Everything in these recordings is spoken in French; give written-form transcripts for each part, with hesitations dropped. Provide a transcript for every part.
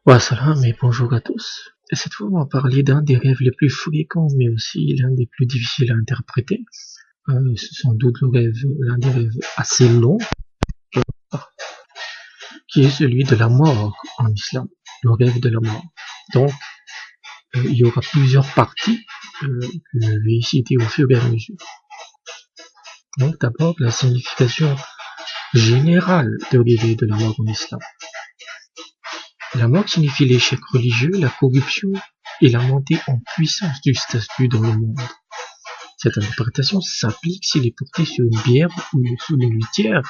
Ouais, salam et bonjour à tous. Et cette fois, on va parler d'un des rêves les plus fréquents, mais aussi l'un des plus difficiles à interpréter. C'est sans doute l'un des rêves assez longs, qui est celui de la mort en islam. Le rêve de la mort. Donc, il y aura plusieurs parties que je vais citer au fur et à mesure. Donc, d'abord, la signification générale de rêver de la mort en islam. La mort signifie l'échec religieux, la corruption et la montée en puissance du statut dans le monde. Cette interprétation s'applique s'il est porté sur une bière ou sur une litière,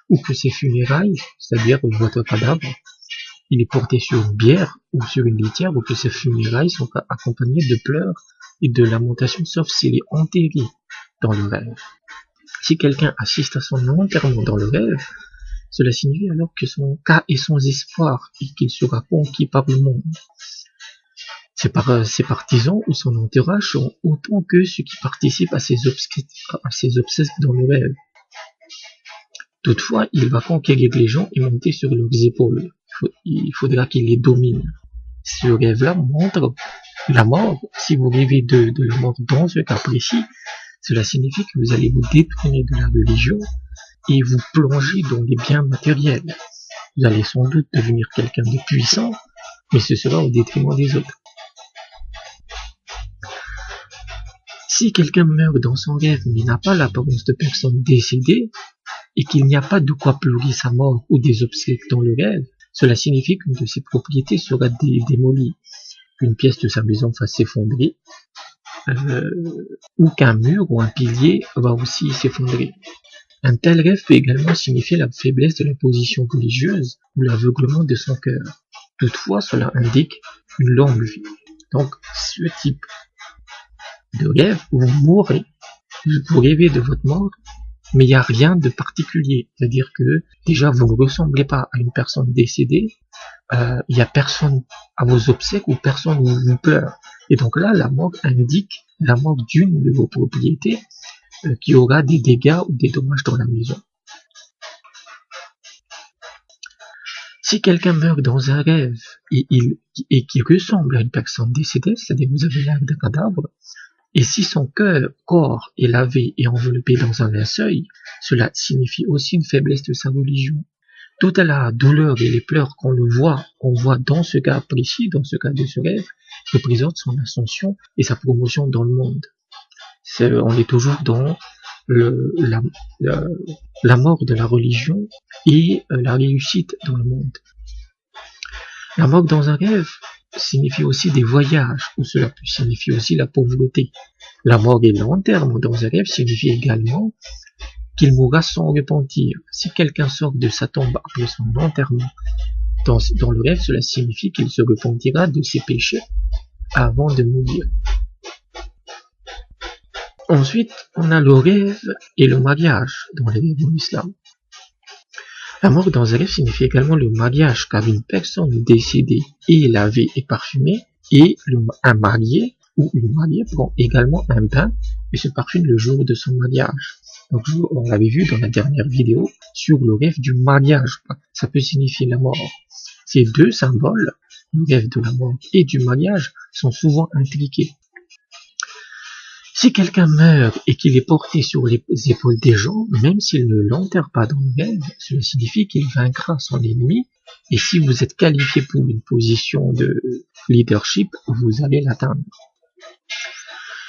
ou que ses funérailles, c'est-à-dire votre cadavre, il est porté sur une bière ou sur une litière, ou que ses funérailles sont accompagnées de pleurs et de lamentations, sauf s'il est enterré dans le rêve. Si quelqu'un assiste à son enterrement dans le rêve, cela signifie alors que son cas est sans espoir et qu'il sera conquis par le monde. Ses partisans ou son entourage sont autant que ceux qui participent à ses obsèques dans le rêve. Toutefois, il va conquérir les gens et monter sur leurs épaules. Il faudra qu'il les domine. Ce rêve-là montre la mort. Si vous rêvez de la mort dans ce cas précis, cela signifie que vous allez vous détourner de la religion et vous plonger dans les biens matériels. Vous allez sans doute devenir quelqu'un de puissant, mais ce sera au détriment des autres. Si quelqu'un meurt dans son rêve mais n'a pas l'apparence de personne décédée, et qu'il n'y a pas de quoi pleurer sa mort ou des obsèques dans le rêve, cela signifie qu'une de ses propriétés sera démolie, qu'une pièce de sa maison va s'effondrer, ou qu'un mur ou un pilier va aussi s'effondrer. Un tel rêve peut également signifier la faiblesse de la position religieuse ou l'aveuglement de son cœur. Toutefois, cela indique une longue vie. Donc, ce type de rêve, vous mourrez, vous rêvez de votre mort, mais il n'y a rien de particulier. C'est-à-dire que, déjà, vous ne ressemblez pas à une personne décédée, il n'y a personne à vos obsèques ou personne ne vous pleure. Et donc là, la mort indique la mort d'une de vos propriétés, qui aura des dégâts ou des dommages dans la maison. Si quelqu'un meurt dans un rêve et qui ressemble à une personne décédée, c'est-à-dire vous avez l'air d'un cadavre, et si son corps est lavé et enveloppé dans un linceul, cela signifie aussi une faiblesse de sa religion. Toute la douleur et les pleurs qu'on voit dans ce cas précis, dans ce cas de ce rêve, représente son ascension et sa promotion dans le monde. On est toujours dans la mort de la religion et la réussite dans le monde. La mort dans un rêve signifie aussi des voyages, ou cela peut signifier aussi la pauvreté. La mort et l'enterrement dans un rêve signifie également qu'il mourra sans repentir. Si quelqu'un sort de sa tombe après son enterrement dans le rêve, cela signifie qu'il se repentira de ses péchés avant de mourir. Ensuite, on a le rêve et le mariage dans les rêves en islam. La mort dans un rêve signifie également le mariage, car une personne décédée est lavée et parfumée, et un marié ou une mariée prend également un bain et se parfume le jour de son mariage. Donc, on l'avait vu dans la dernière vidéo sur le rêve du mariage. Ça peut signifier la mort. Ces deux symboles, le rêve de la mort et du mariage, sont souvent intriqués. Si quelqu'un meurt et qu'il est porté sur les épaules des gens, même s'il ne l'enterre pas dans le rêve, cela signifie qu'il vaincra son ennemi, et si vous êtes qualifié pour une position de leadership, vous allez l'atteindre.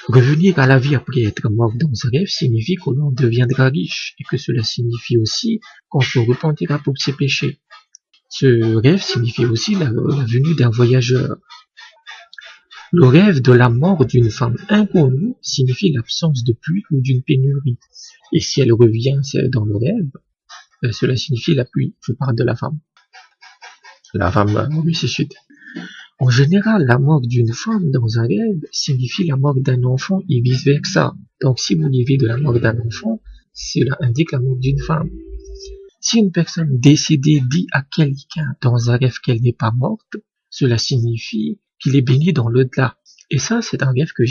Revenir à la vie après être mort dans un rêve signifie que l'on deviendra riche, et que cela signifie aussi qu'on se repentira pour ses péchés. Ce rêve signifie aussi la venue d'un voyageur. Le rêve de la mort d'une femme inconnue signifie l'absence de pluie ou d'une pénurie. Et si elle revient dans le rêve, cela signifie la pluie. Je parle de la femme. La femme ressuscite. En général, la mort d'une femme dans un rêve signifie la mort d'un enfant et vice-versa. Donc si vous rêvez de la mort d'un enfant, cela indique la mort d'une femme. Si une personne décédée dit à quelqu'un dans un rêve qu'elle n'est pas morte, cela signifie qu'il est béni dans l'au-delà. Et ça, c'est un rêve que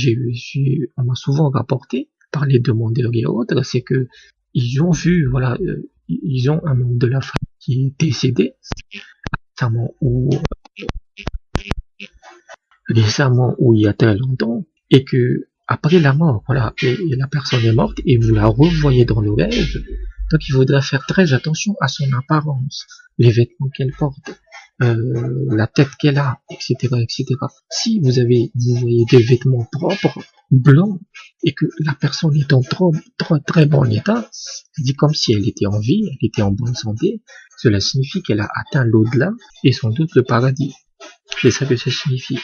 on m'a souvent rapporté par les demandeurs et autres, c'est que ils ont vu, ils ont un membre de la famille qui est décédé, ou récemment ou il y a très longtemps, et que après la mort, voilà, et la personne est morte et vous la revoyez dans le rêve, donc il faudra faire très attention à son apparence, les vêtements qu'elle porte, la tête qu'elle a, etc., etc. Si vous voyez des vêtements propres, blancs, et que la personne est en très bon état, c'est comme si elle était en vie, elle était en bonne santé, cela signifie qu'elle a atteint l'au-delà et sans doute le paradis. C'est ça que ça signifie.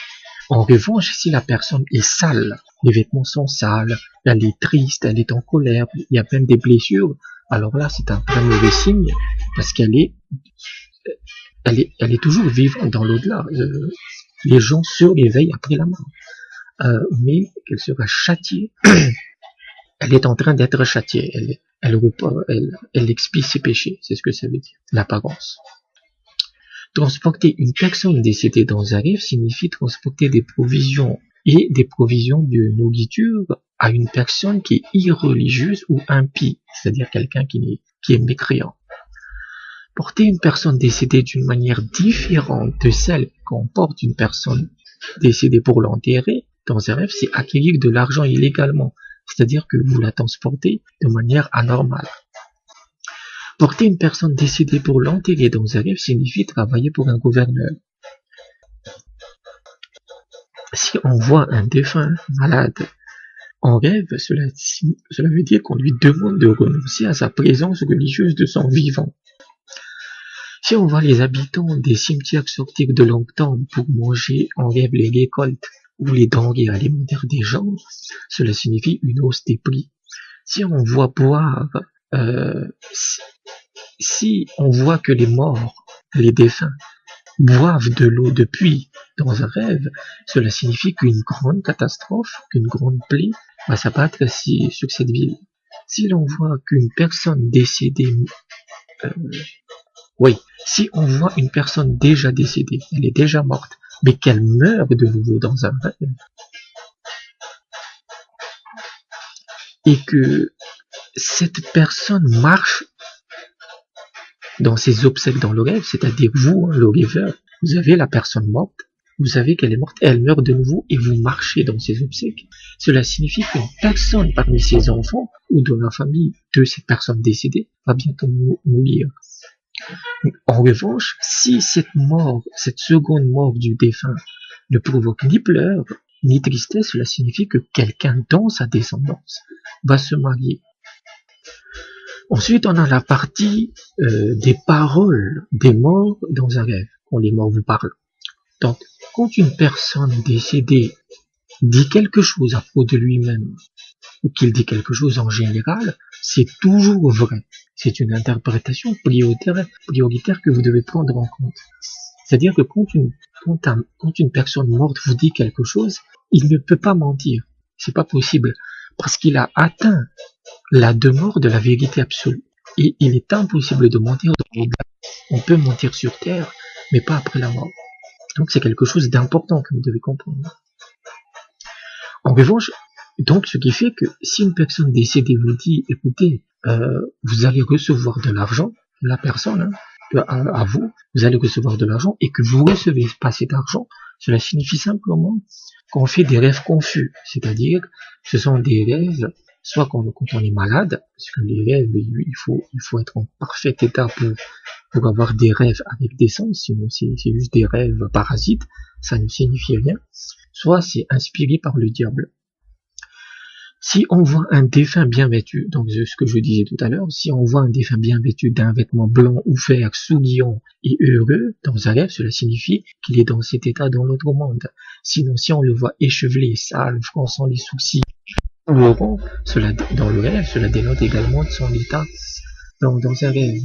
En revanche, si la personne est sale, les vêtements sont sales, elle est triste, elle est en colère, il y a même des blessures, alors là, c'est un très mauvais signe, parce qu'elle est toujours vivante dans l'au-delà. Les gens se réveillent après la mort. Mais qu'elle sera châtiée, elle est en train d'être châtiée, elle expie ses péchés, c'est ce que ça veut dire, l'apparence. Transporter une personne décédée dans un rêve signifie transporter des provisions et des provisions de nourriture à une personne qui est irreligieuse ou impie, c'est-à-dire quelqu'un qui est mécréant. Porter une personne décédée d'une manière différente de celle qu'on porte une personne décédée pour l'enterrer dans un rêve, c'est acquérir de l'argent illégalement, c'est-à-dire que vous la transportez de manière anormale. Porter une personne décédée pour l'enterrer dans un rêve signifie travailler pour un gouverneur. Si on voit un défunt malade en rêve, cela veut dire qu'on lui demande de renoncer à sa présence religieuse de son vivant. Si on voit les habitants des cimetières sortir de longue temps pour manger en rêve les récoltes ou les denrées alimentaires des gens, cela signifie une hausse des prix. Si on voit boire, si on voit que les morts, les défunts, boivent de l'eau de puits dans un rêve, cela signifie qu'une grande catastrophe, qu'une grande plaie va s'abattre sur cette ville. Si l'on voit qu'une personne décédée, si on voit une personne déjà décédée, elle est déjà morte, mais qu'elle meurt de nouveau dans un rêve, et que cette personne marche dans ses obsèques dans le rêve, c'est-à-dire vous, le rêveur, vous avez la personne morte, vous savez qu'elle est morte, elle meurt de nouveau et vous marchez dans ses obsèques. Cela signifie qu'une personne parmi ses enfants ou de la famille de cette personne décédée va bientôt mourir. En revanche, si cette seconde mort du défunt ne provoque ni pleurs, ni tristesse, cela signifie que quelqu'un dans sa descendance va se marier. Ensuite, on a la partie des paroles des morts dans un rêve, quand les morts vous parlent. Donc, quand une personne décédée dit quelque chose à propos de lui-même, ou qu'il dit quelque chose en général, c'est toujours vrai. C'est une interprétation prioritaire que vous devez prendre en compte. C'est-à-dire que quand une personne morte vous dit quelque chose, il ne peut pas mentir. C'est pas possible. Parce qu'il a atteint la demeure de la vérité absolue. Et il est impossible de mentir dans l'au-delà. On peut mentir sur terre, mais pas après la mort. Donc c'est quelque chose d'important que vous devez comprendre. En revanche, donc ce qui fait que si une personne décédée vous dit, écoutez, vous allez recevoir de l'argent, la personne, à vous, vous allez recevoir de l'argent et que vous recevez pas cet argent, cela signifie simplement qu'on fait des rêves confus, c'est-à-dire ce sont des rêves, soit quand on est malade, parce que les rêves, il faut être en parfait état pour avoir des rêves avec des sens, sinon c'est juste des rêves parasites, ça ne signifie rien, soit c'est inspiré par le diable. Si on voit un défunt bien vêtu, donc ce que je disais tout à l'heure, si on voit un défunt bien vêtu d'un vêtement blanc ou vert, souriant et heureux dans un rêve, cela signifie qu'il est dans cet état dans l'autre monde. Sinon, si on le voit échevelé, sale, fronçant les sourcils, douloureux, dans le rêve, cela dénote également de son état dans un rêve.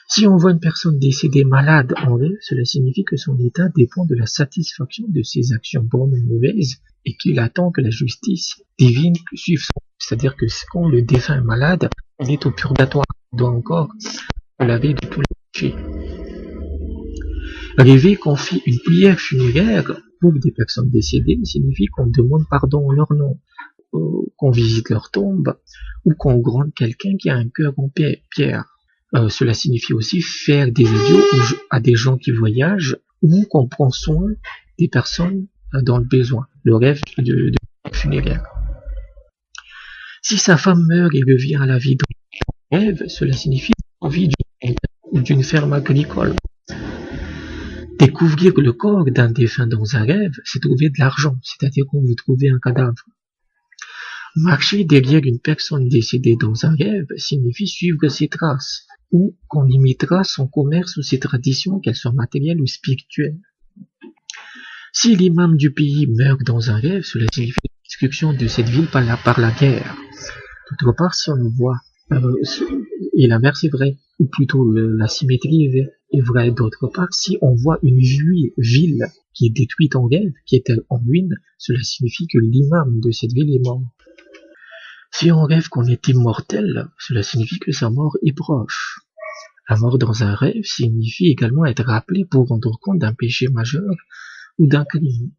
Si on voit une personne décédée malade en rêve, cela signifie que son état dépend de la satisfaction de ses actions bonnes ou mauvaises et qu'il attend que la justice divine suive son. C'est-à-dire que quand le défunt est malade, on est au purgatoire, on doit encore se laver de tous les péchés. Rêver qu'on fait une prière funéraire pour des personnes décédées signifie qu'on demande pardon en leur nom, qu'on visite leur tombe ou qu'on gronde quelqu'un qui a un cœur en pierre. Cela signifie aussi faire des adieux à des gens qui voyagent ou qu'on prend soin des personnes dans le besoin. Le rêve de funéraire. Si sa femme meurt et revient à la vie dans le rêve, cela signifie l'envie d'une ferme agricole. Découvrir le corps d'un défunt dans un rêve, c'est trouver de l'argent, c'est-à-dire qu'on veut trouver un cadavre. Marcher derrière une personne décédée dans un rêve signifie suivre ses traces, ou qu'on imitera son commerce ou ses traditions, qu'elles soient matérielles ou spirituelles. Si l'imam du pays meurt dans un rêve, cela signifie la destruction de cette ville par la guerre. D'autre part, si on le voit, et l'inverse est vrai, ou plutôt la symétrie est vraie. D'autre part, si on voit une ville qui est détruite en rêve, qui est en ruine, cela signifie que l'imam de cette ville est mort. Si on rêve qu'on est immortel, cela signifie que sa mort est proche. La mort dans un rêve signifie également être rappelé pour rendre compte d'un péché majeur ou d'un crime.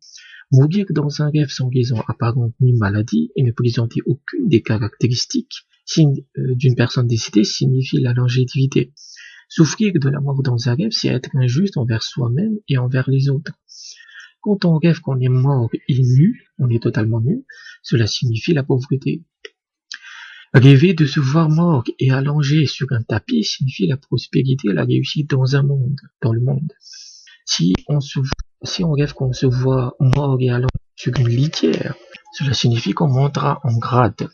Mourir dans un rêve sans raison apparente ni maladie et ne présenter aucune des caractéristiques d'une personne décédée signifie la longévité. Souffrir de la mort dans un rêve, c'est être injuste envers soi-même et envers les autres. Quand on rêve qu'on est mort et nu, on est totalement nu, cela signifie la pauvreté. Rêver de se voir mort et allongé sur un tapis signifie la prospérité et la réussite dans le monde. Si on rêve qu'on se voit mort et allongé sur une litière, cela signifie qu'on montera en grade.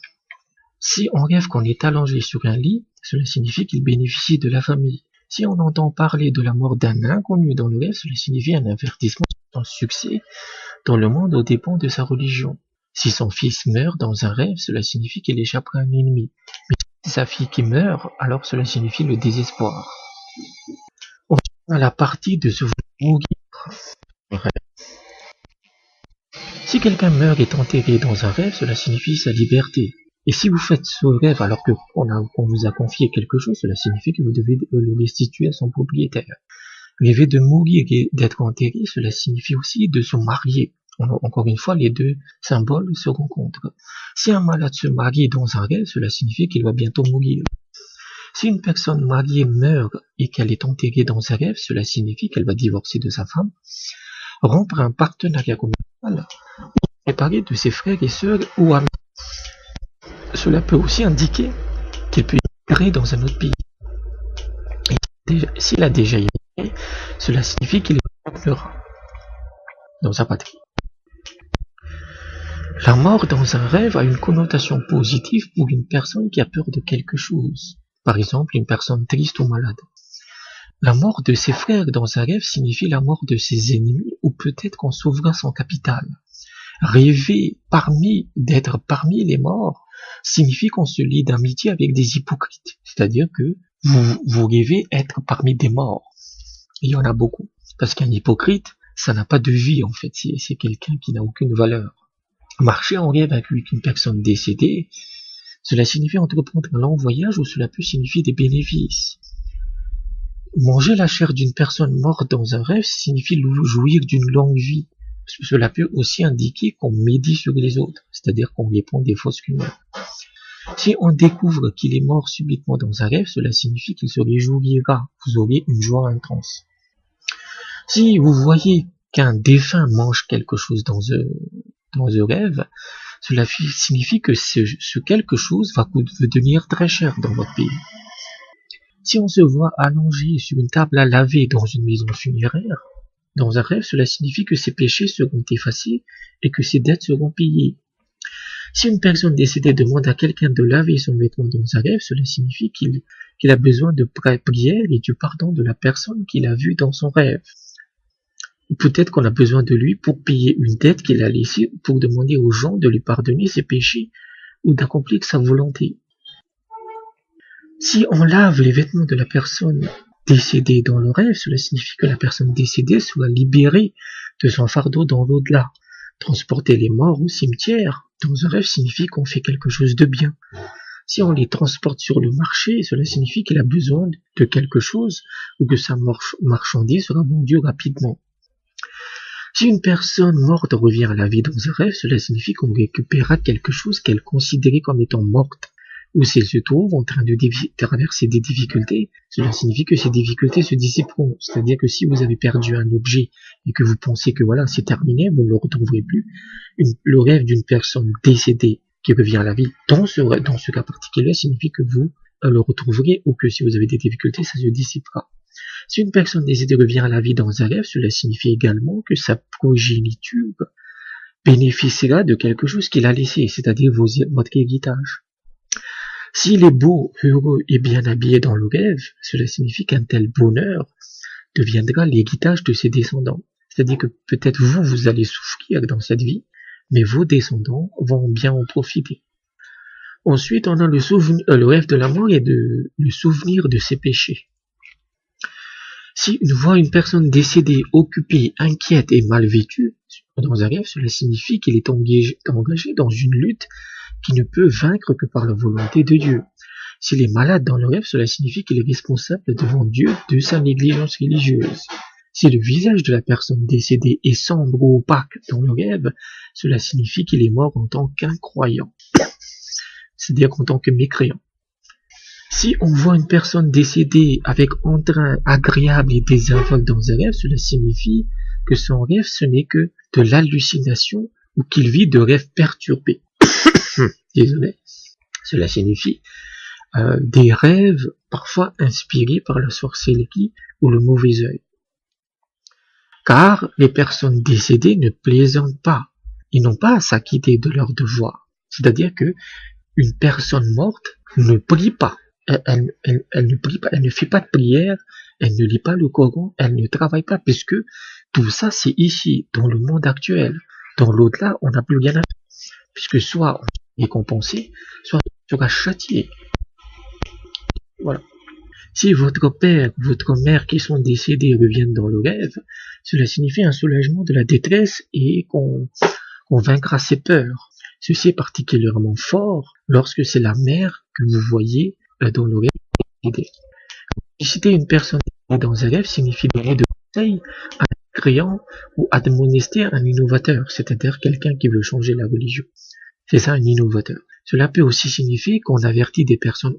Si on rêve qu'on est allongé sur un lit, cela signifie qu'il bénéficie de la famille. Si on entend parler de la mort d'un inconnu dans le rêve, cela signifie un avertissement d'un succès dans le monde aux dépens de sa religion. Si son fils meurt dans un rêve, cela signifie qu'il échappera à un ennemi. Mais si sa fille qui meurt, alors cela signifie le désespoir. On vient à la partie de se mourir. Si quelqu'un meurt et est enterré dans un rêve, cela signifie sa liberté. Et si vous faites ce rêve alors qu'on vous a confié quelque chose, cela signifie que vous devez le restituer à son propriétaire. Rêver de mourir et d'être enterré, cela signifie aussi de se marier. Encore une fois, les deux symboles se rencontrent. Si un malade se marie dans un rêve, cela signifie qu'il va bientôt mourir. Si une personne mariée meurt et qu'elle est enterrée dans un rêve, cela signifie qu'elle va divorcer de sa femme, rompre un partenariat commercial, ou séparer de ses frères et sœurs ou amis. Cela peut aussi indiquer qu'il peut immigrer dans un autre pays. Et s'il a déjà immigré, cela signifie qu'il retournera dans sa patrie. La mort dans un rêve a une connotation positive pour une personne qui a peur de quelque chose. Par exemple, une personne triste ou malade. La mort de ses frères dans un rêve signifie la mort de ses ennemis ou peut-être qu'on sauvera son capital. Rêver d'être parmi les morts signifie qu'on se lie d'amitié avec des hypocrites. C'est-à-dire que vous rêvez être parmi des morts. Il y en a beaucoup. Parce qu'un hypocrite, ça n'a pas de vie en fait. C'est quelqu'un qui n'a aucune valeur. Marcher en rêve avec une personne décédée, cela signifie entreprendre un long voyage ou cela peut signifier des bénéfices. Manger la chair d'une personne morte dans un rêve signifie jouir d'une longue vie. Cela peut aussi indiquer qu'on médit sur les autres, c'est-à-dire qu'on répond des fausses rumeurs. Si on découvre qu'il est mort subitement dans un rêve, cela signifie qu'il se réjouira, vous aurez une joie intense. Si vous voyez qu'un défunt mange quelque chose dans un rêve, cela signifie que ce quelque chose va devenir très cher dans votre pays. Si on se voit allongé sur une table à laver dans une maison funéraire, dans un rêve, cela signifie que ses péchés seront effacés et que ses dettes seront payées. Si une personne décédée demande à quelqu'un de laver son vêtement dans un rêve, cela signifie qu'il a besoin de prière et du pardon de la personne qu'il a vue dans son rêve. Peut-être qu'on a besoin de lui pour payer une dette qu'il a laissée, pour demander aux gens de lui pardonner ses péchés ou d'accomplir sa volonté. Si on lave les vêtements de la personne décédée dans le rêve, cela signifie que la personne décédée soit libérée de son fardeau dans l'au-delà. Transporter les morts au cimetière dans un rêve signifie qu'on fait quelque chose de bien. Si on les transporte sur le marché, cela signifie qu'il a besoin de quelque chose ou que sa marchandise sera vendue rapidement. Si une personne morte revient à la vie dans un rêve, cela signifie qu'on récupérera quelque chose qu'elle considérait comme étant morte. ou s'il se trouve en train de traverser des difficultés, cela signifie que ces difficultés se dissiperont. C'est-à-dire que si vous avez perdu un objet et que vous pensez que voilà, c'est terminé, vous ne le retrouverez plus, le rêve d'une personne décédée qui revient à la vie, dans ce cas particulier, signifie que vous le retrouverez, ou que si vous avez des difficultés, ça se dissipera. Si une personne décédée revient à la vie dans un rêve, cela signifie également que sa progéniture bénéficiera de quelque chose qu'il a laissé, c'est-à-dire votre héritage. S'il est beau, heureux et bien habillé dans le rêve, cela signifie qu'un tel bonheur deviendra l'héritage de ses descendants. C'est-à-dire que peut-être vous allez souffrir dans cette vie, mais vos descendants vont bien en profiter. Ensuite, on a le rêve de la mort et le souvenir de ses péchés. Si on voit une personne décédée, occupée, inquiète et mal vêtue dans un rêve, cela signifie qu'il est engagé dans une lutte qui ne peut vaincre que par la volonté de Dieu. S'il est malade dans le rêve, cela signifie qu'il est responsable devant Dieu de sa négligence religieuse. Si le visage de la personne décédée est sombre ou opaque dans le rêve, cela signifie qu'il est mort en tant qu'incroyant, c'est-à-dire en tant que mécréant. Si on voit une personne décédée avec entrain agréable et désinvolte dans un rêve, cela signifie que son rêve ce n'est que de l'hallucination ou qu'il vit de rêves perturbés. Désolé. Cela signifie des rêves parfois inspirés par la sorcellerie ou le mauvais œil. Car les personnes décédées ne plaisantent pas. Ils n'ont pas à s'acquitter de leur devoir. C'est-à-dire que une personne morte ne prie pas. Elle ne prie pas, elle ne fait pas de prière, elle ne lit pas le Coran, elle ne travaille pas, puisque tout ça c'est ici, dans le monde actuel. Dans l'au-delà, on n'a plus rien à faire. Puisque soit on est récompensé, soit on sera châtié. Voilà. Si votre père, votre mère qui sont décédés reviennent dans le rêve, cela signifie un soulagement de la détresse et qu'on vaincra ses peurs. Ceci est particulièrement fort lorsque c'est la mère que vous voyez dans le rêve. Citer une personne dans un rêve signifie donner de conseils à un créant ou admonester un innovateur, c'est-à-dire quelqu'un qui veut changer la religion. C'est ça un innovateur. Cela peut aussi signifier qu'on avertit des personnes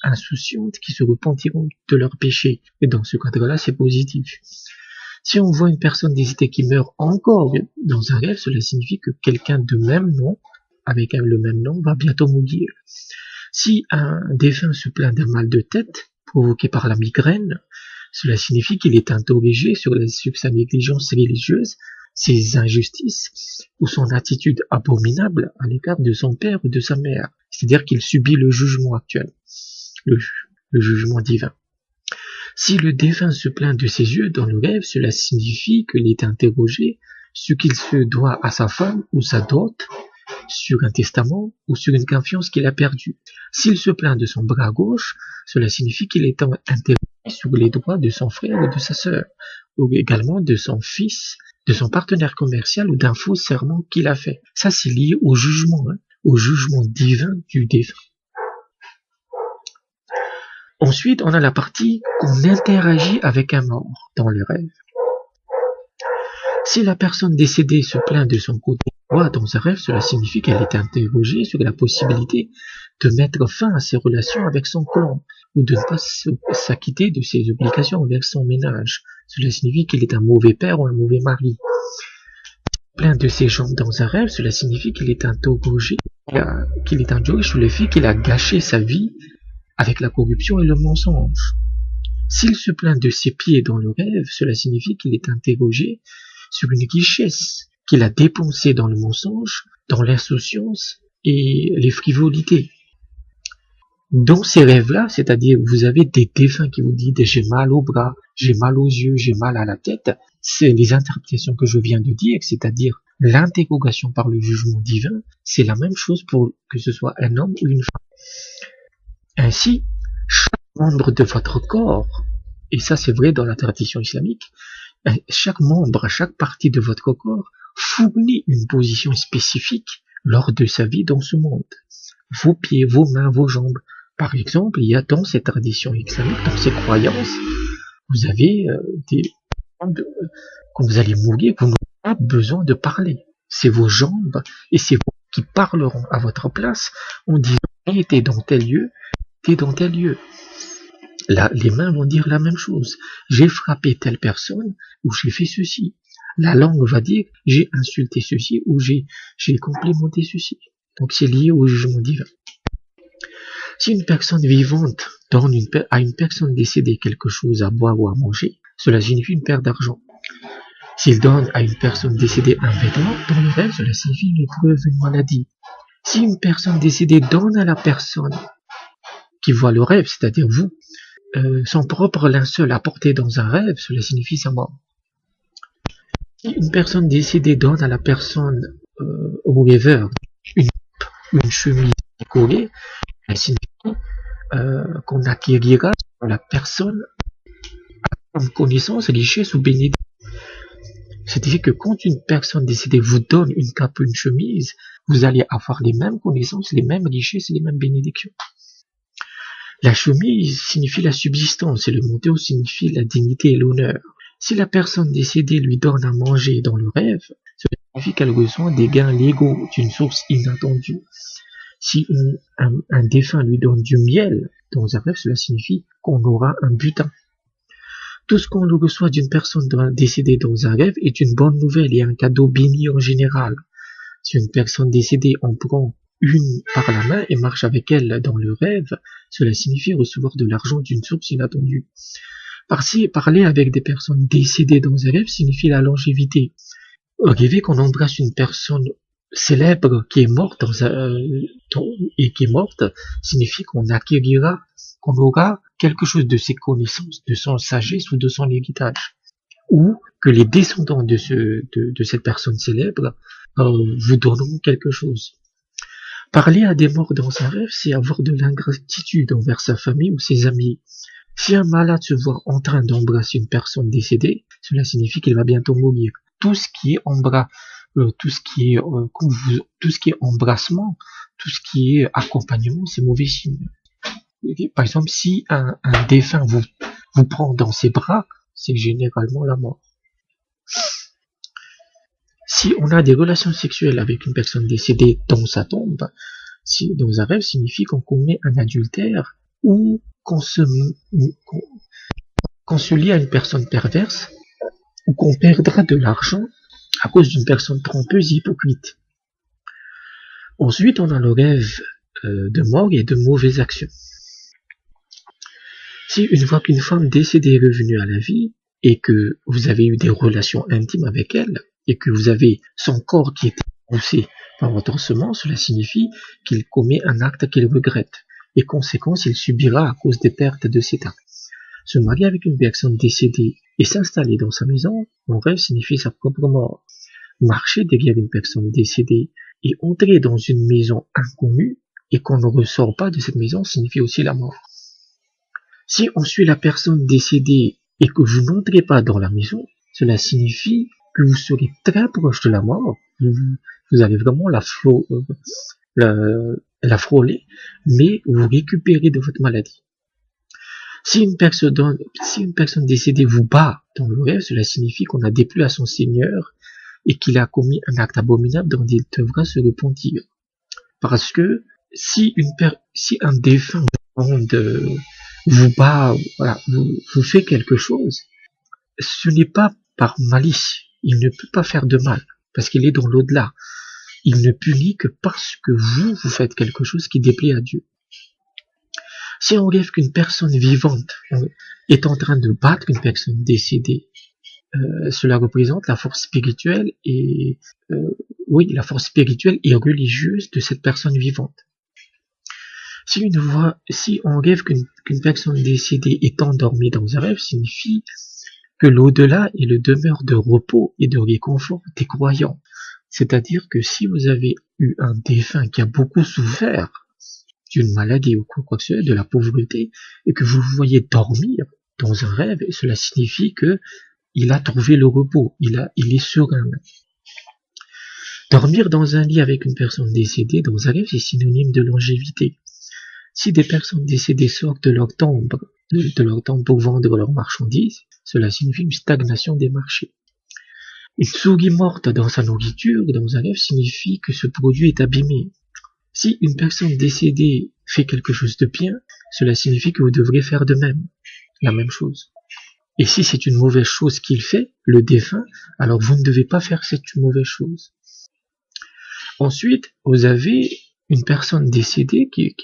insouciantes qui se repentiront de leurs péchés. Et dans ce cadre-là, c'est positif. Si on voit une personne décédée qui meurt encore dans un rêve, cela signifie que quelqu'un de même nom, avec le même nom, va bientôt mourir. Si un défunt se plaint d'un mal de tête provoqué par la migraine, cela signifie qu'il est interrogé sur sa négligence religieuse, ses injustices ou son attitude abominable à l'égard de son père ou de sa mère. C'est-à-dire qu'il subit le jugement actuel, le jugement divin. Si le défunt se plaint de ses yeux dans le rêve, cela signifie qu'il est interrogé ce qu'il se doit à sa femme ou sa dot, sur un testament ou sur une confiance qu'il a perdue. S'il se plaint de son bras gauche, cela signifie qu'il est interrogé sur les droits de son frère ou de sa sœur, ou également de son fils, de son partenaire commercial ou d'un faux serment qu'il a fait. Ça, c'est lié au jugement divin du défunt. Ensuite, on a la partie qu'on interagit avec un mort dans le rêve. Si la personne décédée se plaint de son côté droit dans un rêve, cela signifie qu'elle est interrogée sur la possibilité de mettre fin à ses relations avec son clan ou de ne pas s'acquitter de ses obligations envers son ménage. Cela signifie qu'il est un mauvais père ou un mauvais mari. Plaint de ses jambes dans un rêve, cela signifie qu'il est interrogé sur le fait qu'il a gâché sa vie avec la corruption et le mensonge. S'il se plaint de ses pieds dans le rêve, cela signifie qu'il est interrogé sur une richesse qu'il a dépensée dans le mensonge, dans l'insouciance et les frivolités. Dans ces rêves-là, c'est-à-dire vous avez des défunts qui vous disent j'ai mal au bras, j'ai mal aux yeux, j'ai mal à la tête, c'est les interprétations que je viens de dire, c'est-à-dire l'interrogation par le jugement divin, c'est la même chose pour que ce soit un homme ou une femme. Ainsi, chaque membre de votre corps, et ça c'est vrai dans la tradition islamique, chaque membre, chaque partie de votre corps fournit une position spécifique lors de sa vie dans ce monde. Vos pieds, vos mains, vos jambes. Par exemple, il y a dans cette tradition islamique, dans ces croyances, vous avez quand vous allez mourir, vous n'aurez pas besoin de parler. C'est vos jambes et c'est vous qui parleront à votre place en disant Et t'es dans tel lieu, t'es dans tel lieu. Là, les mains vont dire la même chose. J'ai frappé telle personne ou j'ai fait ceci. La langue va dire j'ai insulté ceci ou j'ai complimenté ceci. Donc c'est lié au jugement divin. Si une personne vivante donne à une personne décédée quelque chose à boire ou à manger, cela signifie une perte d'argent. S'il donne à une personne décédée un vêtement, dans le rêve, cela signifie une épreuve, une maladie. Si une personne décédée donne à la personne qui voit le rêve, c'est-à-dire vous, son propre linceul à porter dans un rêve, cela signifie sa mort. Si une personne décédée donne à la personne au rêveur une chemise décorée, cela signifie qu'on acquérira sur la personne en connaissance, richesse ou bénédiction. C'est-à-dire que quand une personne décédée vous donne une cape ou une chemise, vous allez avoir les mêmes connaissances, les mêmes richesses et les mêmes bénédictions. La chemise signifie la subsistance et le manteau signifie la dignité et l'honneur. Si la personne décédée lui donne à manger dans le rêve, cela signifie qu'elle reçoit des gains légaux d'une source inattendue. Si un défunt lui donne du miel dans un rêve, cela signifie qu'on aura un butin. Tout ce qu'on reçoit d'une personne décédée dans un rêve est une bonne nouvelle et un cadeau béni en général. Si une personne décédée en prend une par la main et marche avec elle dans le rêve, cela signifie recevoir de l'argent d'une source inattendue. Parler avec des personnes décédées dans un rêve signifie la longévité. Rêver qu'on embrasse une personne célèbre qui est morte signifie qu'on acquérira, qu'on aura quelque chose de ses connaissances, de son sagesse ou de son héritage. Ou que les descendants de cette personne célèbre vous donneront quelque chose. Parler à des morts dans un rêve, c'est avoir de l'ingratitude envers sa famille ou ses amis. Si un malade se voit en train d'embrasser une personne décédée, cela signifie qu'il va bientôt mourir. Tout ce qui est embrassement, tout ce qui est accompagnement, c'est mauvais signe. Par exemple, si un défunt vous prend dans ses bras, c'est généralement la mort. Si on a des relations sexuelles avec une personne décédée dans sa tombe, dans un rêve, signifie qu'on commet un adultère ou qu'on se lie à une personne perverse ou qu'on perdra de l'argent à cause d'une personne trompeuse et hypocrite. Ensuite, on a le rêve de mort et de mauvaises actions. Si une fois qu'une femme décédée est revenue à la vie et que vous avez eu des relations intimes avec elle et que vous avez son corps qui était poussé par votre semence, cela signifie qu'il commet un acte qu'il regrette et conséquence il subira à cause des pertes de cet acte. Se marier avec une personne décédée et s'installer dans sa maison, en rêve signifie sa propre mort. Marcher derrière une personne décédée et entrer dans une maison inconnue et qu'on ne ressort pas de cette maison signifie aussi la mort. Si on suit la personne décédée et que vous n'entrez pas dans la maison, cela signifie que vous serez très proche de la mort. Vous allez vraiment la frôler, mais vous récupérez de votre maladie. Si une personne décédée vous bat dans le rêve, cela signifie qu'on a déplu à son Seigneur et qu'il a commis un acte abominable dont il devra se repentir. Parce que si un défunt vous bat, voilà, vous fait quelque chose, ce n'est pas par malice. Il ne peut pas faire de mal, parce qu'il est dans l'au-delà. Il ne punit que parce que vous faites quelque chose qui déplaît à Dieu. Si on rêve qu'une personne vivante est en train de battre une personne décédée, cela représente la force spirituelle et religieuse de cette personne vivante. Si on rêve qu'une personne décédée est endormie dans un rêve, signifie que l'au-delà est le demeure de repos et de réconfort des croyants. C'est-à-dire que si vous avez eu un défunt qui a beaucoup souffert d'une maladie ou quoi que ce soit, de la pauvreté, et que vous le voyez dormir dans un rêve, cela signifie que il a trouvé le repos, il est serein. Dormir dans un lit avec une personne décédée dans un rêve, c'est synonyme de longévité. Si des personnes décédées sortent de leur tombe pour vendre leurs marchandises, cela signifie une stagnation des marchés. Une souris morte dans sa nourriture, dans un rêve, signifie que ce produit est abîmé. Si une personne décédée fait quelque chose de bien, cela signifie que vous devrez faire de même, la même chose. Et si c'est une mauvaise chose qu'il fait, le défunt, alors vous ne devez pas faire cette mauvaise chose. Ensuite, vous avez une personne décédée qui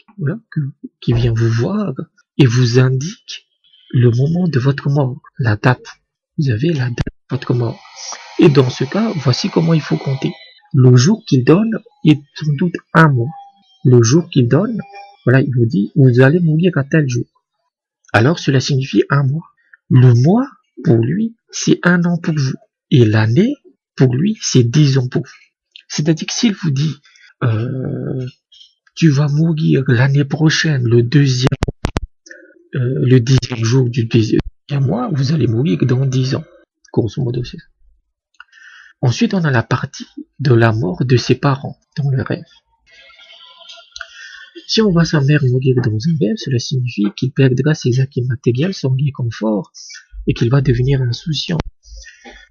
vient vous voir et vous indique le moment de votre mort, la date. Vous avez la date de votre mort. Et dans ce cas, voici comment il faut compter. Le jour qu'il donne est sans doute un mois. Le jour qu'il donne, voilà, il vous dit, vous allez mourir à tel jour. Alors cela signifie un mois. Le mois, pour lui, c'est un an pour vous. Et l'année, pour lui, c'est 10 ans pour vous. C'est-à-dire que s'il vous dit, tu vas mourir l'année prochaine, le 10e jour du 10e mois, vous allez mourir dans 10 ans. Grosso modo, c'est ça. Ensuite, on a la partie de la mort de ses parents dans le rêve. Si on voit sa mère mourir dans un rêve, cela signifie qu'il perdra ses acquis matériels, son confort, et qu'il va devenir insouciant.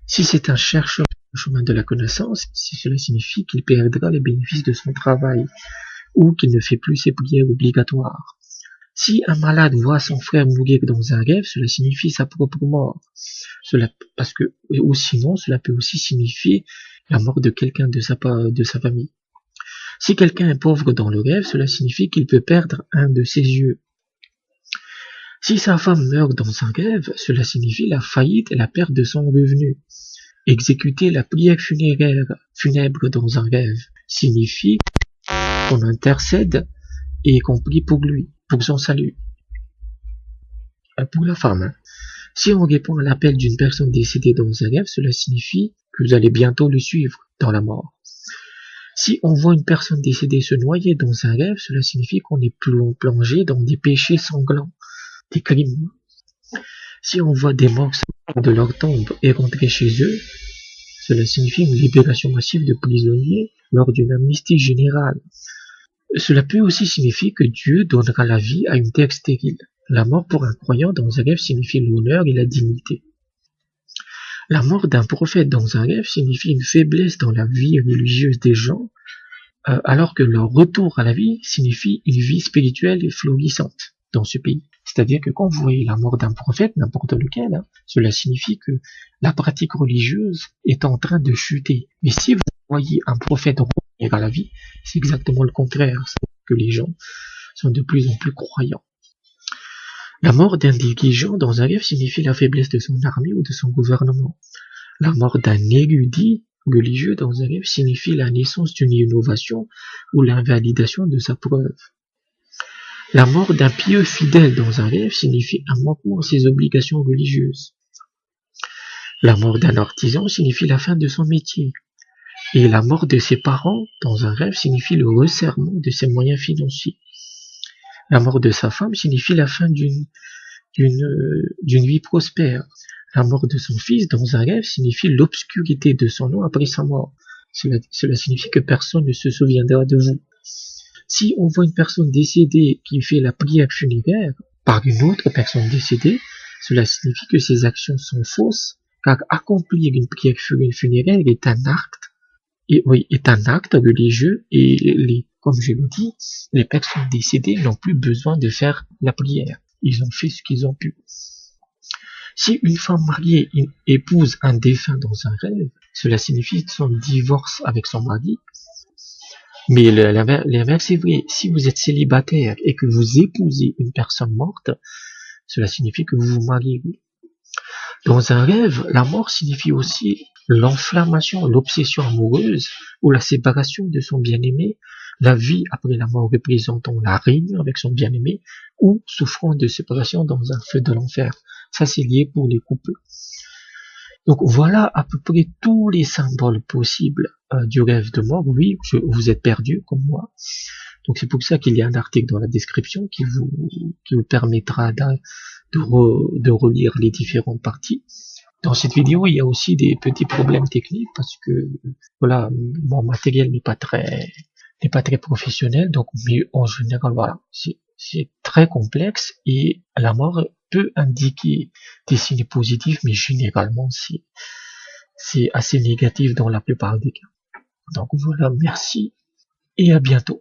Si c'est un chercheur au chemin de la connaissance, cela signifie qu'il perdra les bénéfices de son travail, ou qu'il ne fait plus ses prières obligatoires. Si un malade voit son frère mourir dans un rêve, cela signifie sa propre mort. Ou sinon, cela peut aussi signifier la mort de quelqu'un de sa famille. Si quelqu'un est pauvre dans le rêve, cela signifie qu'il peut perdre un de ses yeux. Si sa femme meurt dans un rêve, cela signifie la faillite et la perte de son revenu. Exécuter la prière funèbre dans un rêve signifie qu'on intercède et qu'on prie pour lui, pour son salut. Pour la femme, si on répond à l'appel d'une personne décédée dans un rêve, cela signifie que vous allez bientôt le suivre dans la mort. Si on voit une personne décédée se noyer dans un rêve, cela signifie qu'on est plongé dans des péchés sanglants, des crimes. Si on voit des morts sortir de leur tombe et rentrer chez eux, cela signifie une libération massive de prisonniers lors d'une amnistie générale. Cela peut aussi signifier que Dieu donnera la vie à une terre stérile. La mort pour un croyant dans un rêve signifie l'honneur et la dignité. La mort d'un prophète dans un rêve signifie une faiblesse dans la vie religieuse des gens, alors que leur retour à la vie signifie une vie spirituelle et florissante dans ce pays. C'est-à-dire que quand vous voyez la mort d'un prophète, n'importe lequel, cela signifie que la pratique religieuse est en train de chuter. Mais si vous voyez un prophète revenir à la vie, c'est exactement le contraire. C'est que les gens sont de plus en plus croyants. La mort d'un dirigeant dans un rêve signifie la faiblesse de son armée ou de son gouvernement. La mort d'un érudit religieux dans un rêve signifie la naissance d'une innovation ou l'invalidation de sa preuve. La mort d'un pieux fidèle dans un rêve signifie un manquement à ses obligations religieuses. La mort d'un artisan signifie la fin de son métier. Et la mort de ses parents dans un rêve signifie le resserrement de ses moyens financiers. La mort de sa femme signifie la fin d'une vie prospère. La mort de son fils dans un rêve signifie l'obscurité de son nom après sa mort. Cela signifie que personne ne se souviendra de vous. Si on voit une personne décédée qui fait la prière funéraire par une autre personne décédée, cela signifie que ses actions sont fausses, car accomplir une prière funéraire est un acte religieux et comme je l'ai dit, les personnes décédées n'ont plus besoin de faire la prière. Ils ont fait ce qu'ils ont pu. Si une femme mariée épouse un défunt dans un rêve, cela signifie son divorce avec son mari. Mais l'inverse est vrai. Si vous êtes célibataire et que vous épousez une personne morte, cela signifie que vous vous mariez. Dans un rêve, la mort signifie aussi l'enflammation, l'obsession amoureuse ou la séparation de son bien-aimé, la vie après la mort représentant la réunion avec son bien-aimé ou souffrant de séparation dans un feu de l'enfer. Ça, c'est lié pour les couples. Donc voilà à peu près tous les symboles possibles du rêve de mort. Oui, vous êtes perdu comme moi. Donc c'est pour ça qu'il y a un article dans la description qui vous permettra de relire les différentes parties. Dans cette vidéo, il y a aussi des petits problèmes techniques parce que voilà, mon matériel n'est pas très professionnel. Donc, mais en général, voilà, c'est très complexe et la mort peut indiquer des signes positifs, mais généralement c'est assez négatif dans la plupart des cas. Donc voilà, merci et à bientôt.